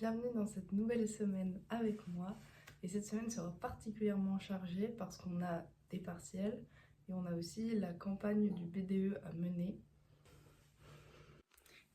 Bienvenue dans cette nouvelle semaine avec moi. Et cette semaine sera particulièrement chargée parce qu'on a des partiels et on a aussi la campagne du BDE à mener.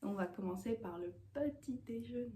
On va commencer par le petit déjeuner.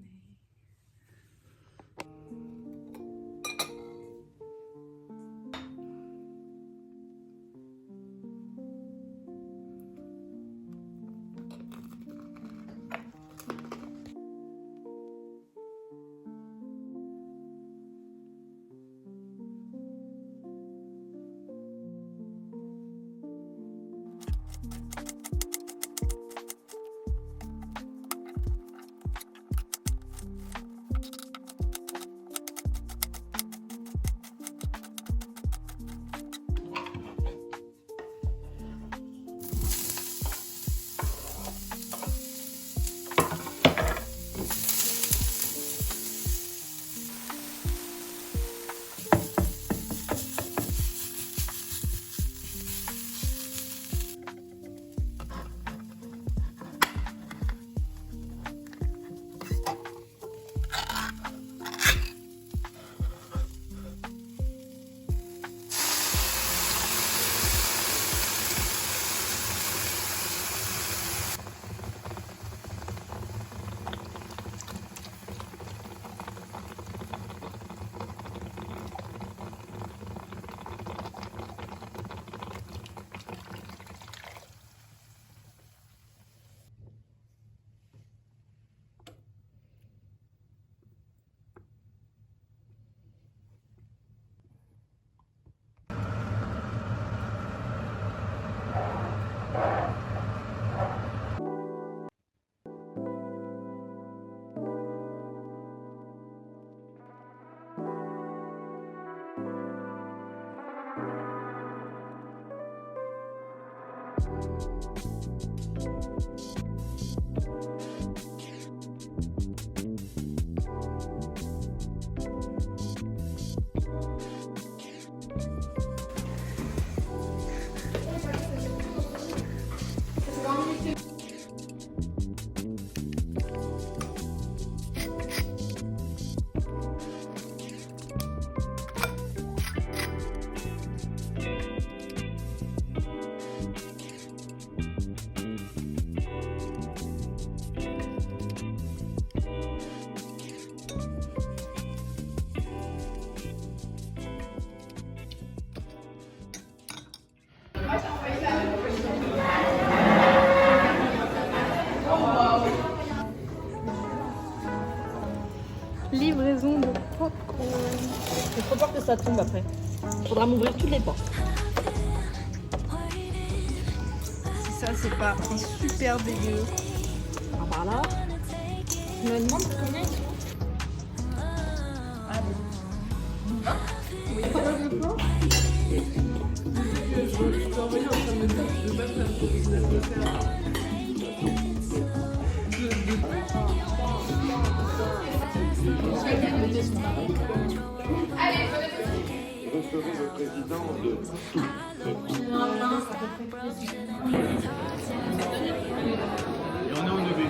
Livraison de popcorn. J'ai trop peur que ça tombe après. Faudra m'ouvrir toutes les portes. Si ça c'est pas un super dégueu. Ah, par là. Je me demande combien ils sont. Recevez le président de Et on est en EV.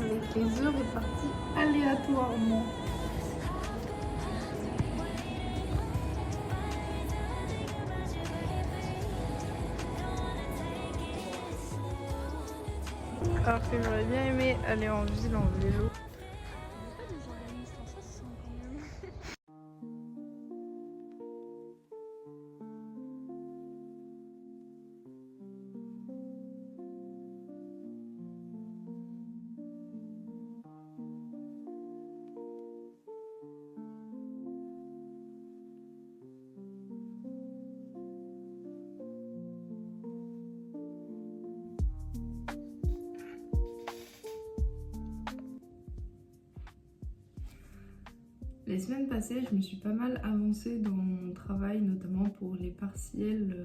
Avec les œufs répartis aléatoirement. Alors que j'aurais bien aimé aller en ville en vélo. Les semaines passées, je me suis pas mal avancée dans mon travail, notamment pour les partiels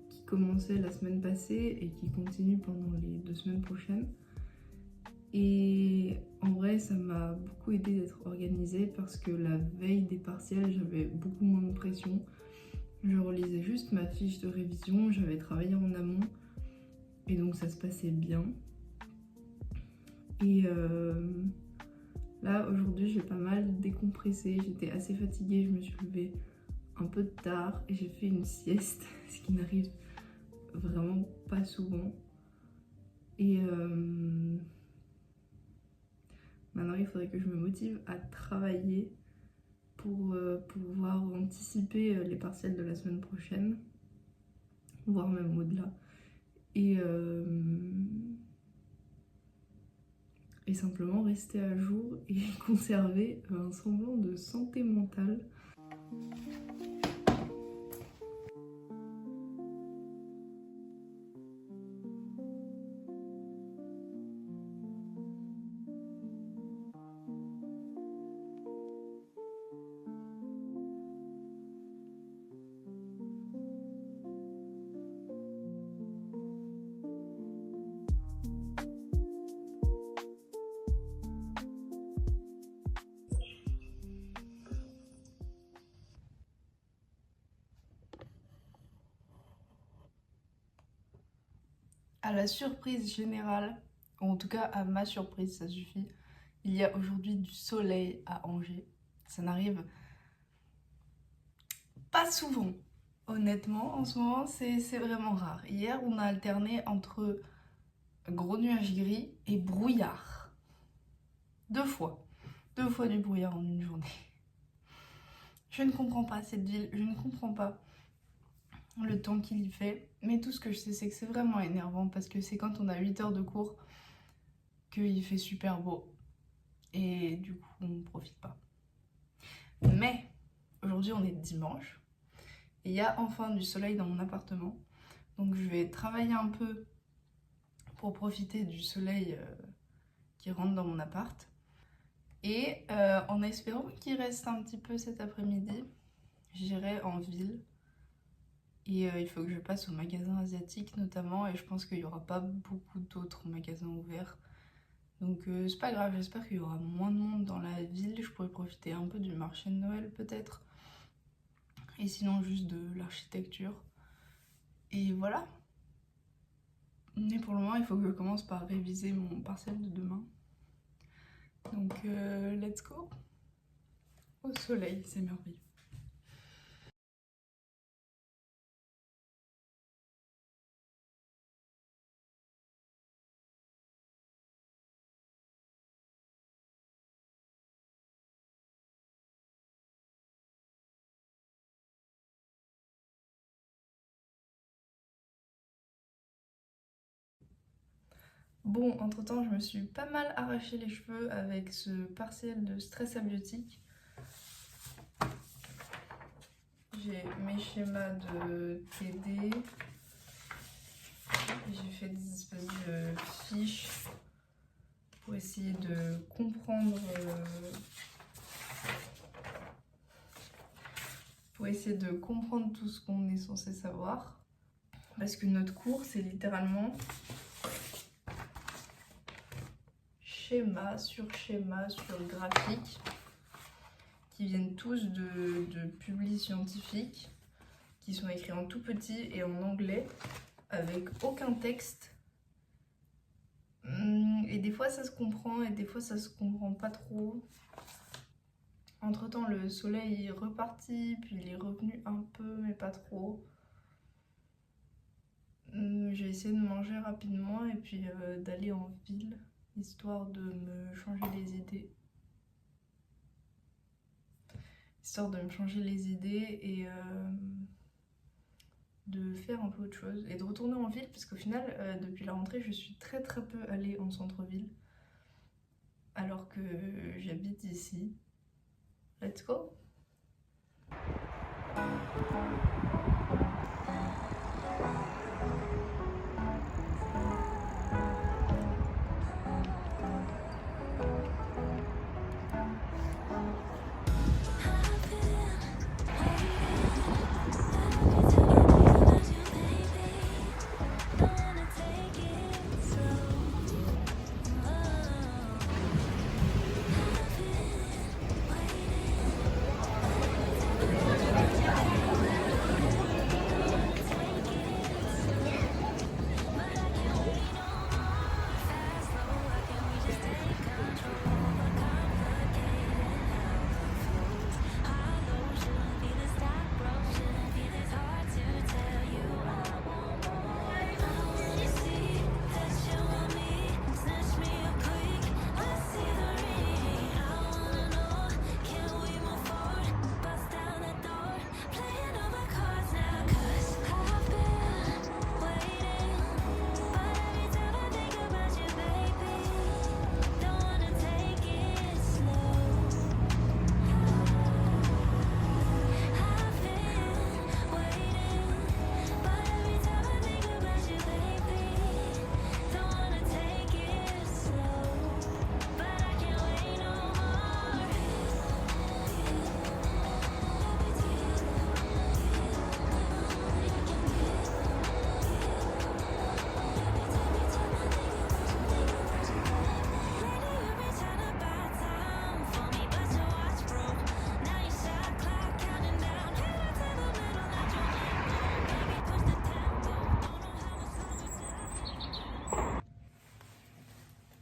qui commençaient la semaine passée et qui continuent pendant les 2 semaines prochaines. Et en vrai, ça m'a beaucoup aidé d'être organisée parce que la veille des partiels, j'avais beaucoup moins de pression. Je relisais juste ma fiche de révision, j'avais travaillé en amont et donc ça se passait bien. Et là, aujourd'hui, j'ai pas mal décompressé, j'étais assez fatiguée, je me suis levée un peu tard et j'ai fait une sieste, ce qui n'arrive vraiment pas souvent. Et maintenant, il faudrait que je me motive à travailler pour pouvoir anticiper les partiels de la semaine prochaine, voire même au-delà. Et simplement rester à jour et conserver un semblant de santé mentale. À la surprise générale, ou en tout cas à ma surprise, ça suffit, il y a aujourd'hui du soleil à Angers. Ça n'arrive pas souvent, honnêtement. En ce moment, c'est vraiment rare. Hier, on a alterné entre gros nuages gris et brouillard. 2 fois. 2 fois du brouillard en une journée. Je ne comprends pas cette ville, je ne comprends pas le temps qu'il y fait. Mais tout ce que je sais, c'est que c'est vraiment énervant parce que c'est quand on a 8 heures de cours qu'il fait super beau. Et du coup, on ne profite pas. Mais aujourd'hui, on est dimanche. Et il y a enfin du soleil dans mon appartement. Donc je vais travailler un peu pour profiter du soleil qui rentre dans mon appart. Et en espérant qu'il reste un petit peu cet après-midi, j'irai en ville. Et il faut que je passe au magasin asiatique notamment. Et je pense qu'il n'y aura pas beaucoup d'autres magasins ouverts. Donc c'est pas grave, j'espère qu'il y aura moins de monde dans la ville. Je pourrais profiter un peu du marché de Noël peut-être. Et sinon juste de l'architecture. Et voilà. Mais pour le moment, il faut que je commence par réviser mon partiel de demain. Donc let's go. Au soleil, c'est merveilleux. Bon, entre-temps, je me suis pas mal arraché les cheveux avec ce partiel de stress abiotique. J'ai mes schémas de TD. J'ai fait des espèces de fiches pour essayer de comprendre tout ce qu'on est censé savoir. Parce que notre cours, c'est littéralement schéma sur graphique qui viennent tous de publis scientifiques qui sont écrits en tout petit et en anglais avec aucun texte. Et des fois ça se comprend et des fois ça se comprend pas trop. Entre temps le soleil est reparti puis il est revenu un peu mais pas trop. J'ai essayé de manger rapidement et puis d'aller en ville, histoire de me changer les idées. Et de faire un peu autre chose. Et de retourner en ville, parce qu'au final, depuis la rentrée, je suis très peu allée en centre-ville. Alors que j'habite ici. Let's go!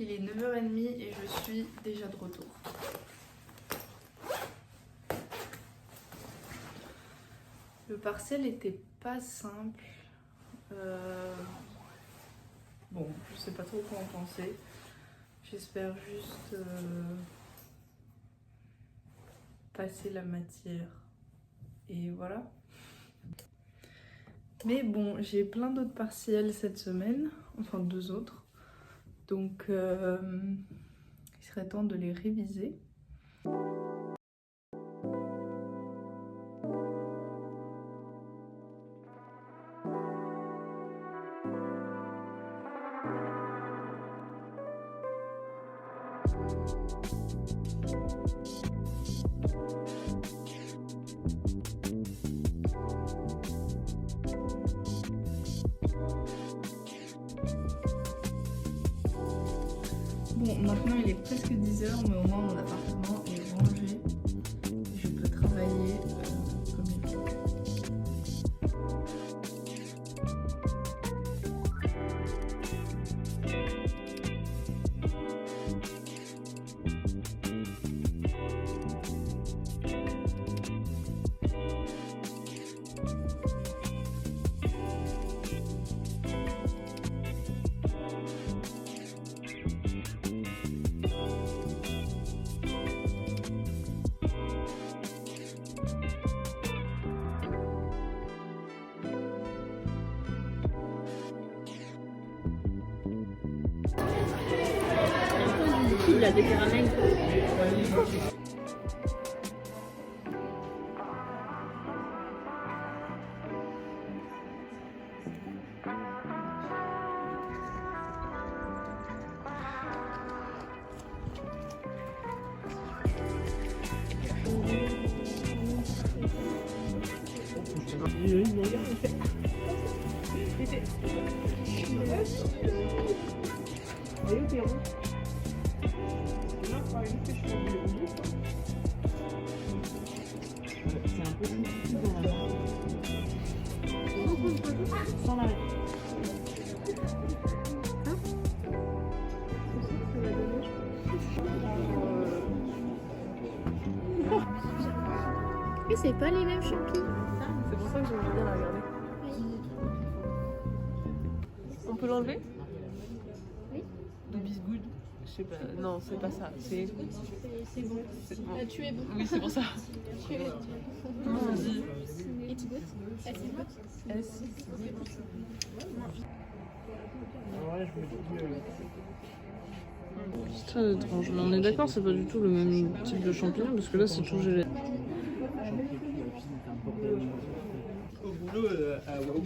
Il est 9h30 et je suis déjà de retour. Le partiel était pas simple. Bon, je sais pas trop quoi en penser. J'espère juste passer la matière. Et voilà. Mais bon, j'ai plein d'autres partiels cette semaine. Enfin, 2 autres. Donc, il serait temps de les réviser. Bon, maintenant il est presque 10h, mais au moins mon appartement est rangé. Je peux travailler comme il faut. Il a des caramels. C'est un peu compliqué dans la main. Sans l'arrêt. Mais c'est pas les mêmes champis. C'est pour ça que j'aime bien la regarder. l'enlever? Oui. Doobie is good. Je sais pas. Non, c'est pas ça. C'est bon. Tu es bon. Oui, c'est pour ça. Tu es bon. Comment on dit? It's good. S. C'est très étrange. Mais on est d'accord, c'est pas du tout le même type de champignon parce que là c'est tout gelé. Au boulot, à Waouh.